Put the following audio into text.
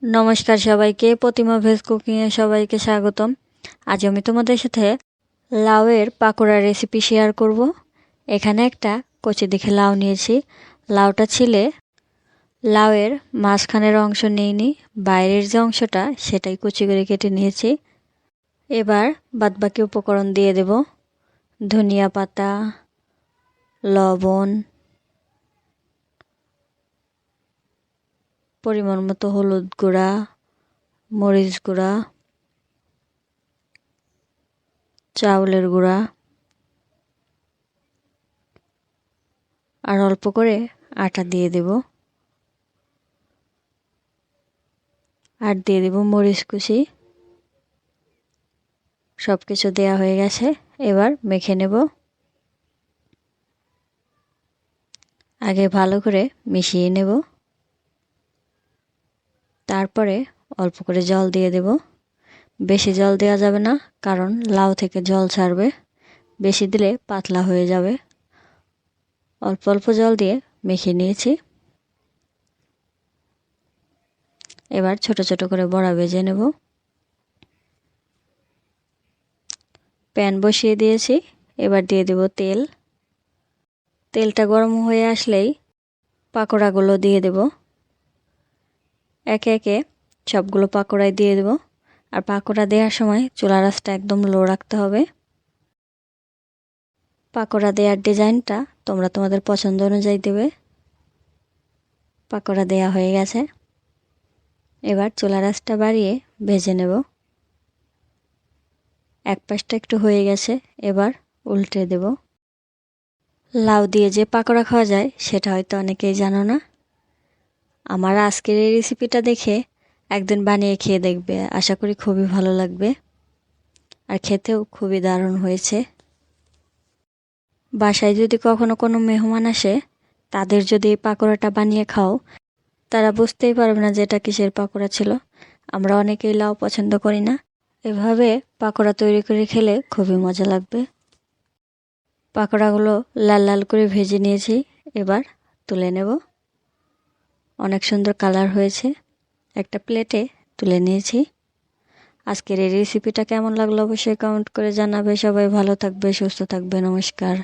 নমস্কার সবাইকে, প্রতিমা ভেজ কুকিংয়ে সবাইকে স্বাগতম। আজ আমি তোমাদের সাথে লাউয়ের পাকোড়া রেসিপি শেয়ার করব। এখানে একটা কচি দেখে লাউ নিয়েছি। লাউটা ছিলে লাউয়ের মাঝখানের অংশ নিইনি, বাইরের যে অংশটা সেটাই কুচি করে কেটে নিয়েছি। এবার বাদবাকি উপকরণ দিয়ে দেব। ধনিয়া পাতা, লবণ, পরিমাণ মতো হলুদ গুঁড়া, মরিচ গুঁড়া, চাউলের গুঁড়া আর অল্প করে আটা দিয়ে দেব। আর দিয়ে দেব মরিচ কুচি। সব কিছু দেওয়া হয়ে গেছে, এবার মেখে নেব। আগে ভালো করে মিশিয়ে নেব, তারপরে অল্প করে জল দিয়ে দেব। বেশি জল দেওয়া যাবে না, কারণ লাউ থেকে জল ছাড়বে। বেশি দিলে পাতলা হয়ে যাবে। অল্প অল্প জল দিয়ে মেখে নিয়েছি। এবার ছোট ছোট করে বড়া ভেজে নেব। প্যান বসিয়ে দিয়েছি, এবার দিয়ে দেব তেল। তেলটা গরম হয়ে আসলেই পাকোড়াগুলো দিয়ে দেব। একে একে সবগুলো পাকোড়ায় দিয়ে দেব। আর পাকোড়া দেওয়ার সময় চুলার আঁচটা একদম লো রাখতে হবে। পাকোড়া দেওয়ার ডিজাইনটা তোমরা তোমাদের পছন্দ অনুযায়ী দেবে। পাকোড়া দেওয়া হয়ে গেছে, এবার চুলার আঁচটা বাড়িয়ে ভেজে নেব। এক পাশটা একটু হয়ে গেছে, এবার উল্টে দেব। লাউ দিয়ে যে পাকোড়া খাওয়া যায় সেটা হয়তো অনেকেই জানো না। আমার আজকের এই রেসিপিটা দেখে একদিন বানিয়ে খেয়ে দেখবে, আশা করি খুবই ভালো লাগবে। আর খেতেও খুবই দারুণ হয়েছে। বাসায় যদি কখনো কোনো মেহমান আসে, তাদের যদি এই পাকোড়াটা বানিয়ে খাও, তারা বুঝতেই পারবে না যে এটা কিসের পাকোড়া ছিল। আমরা অনেকেই লাউ পছন্দ করি না, এভাবে পাকোড়া তৈরি করে খেলে খুবই মজা লাগবে। পাকোড়াগুলো লাল লাল করে ভেজে নিয়েছি, এবার তুলে নেব। অনেক সুন্দর কালার হয়েছে। একটা প্লেটে তুলে নিয়েছি। আজকের এই রেসিপিটা কেমন লাগলো অবশ্যই কমেন্ট করে জানাবে। সবাই ভালো থাকবে, সুস্থ থাকবে। নমস্কার।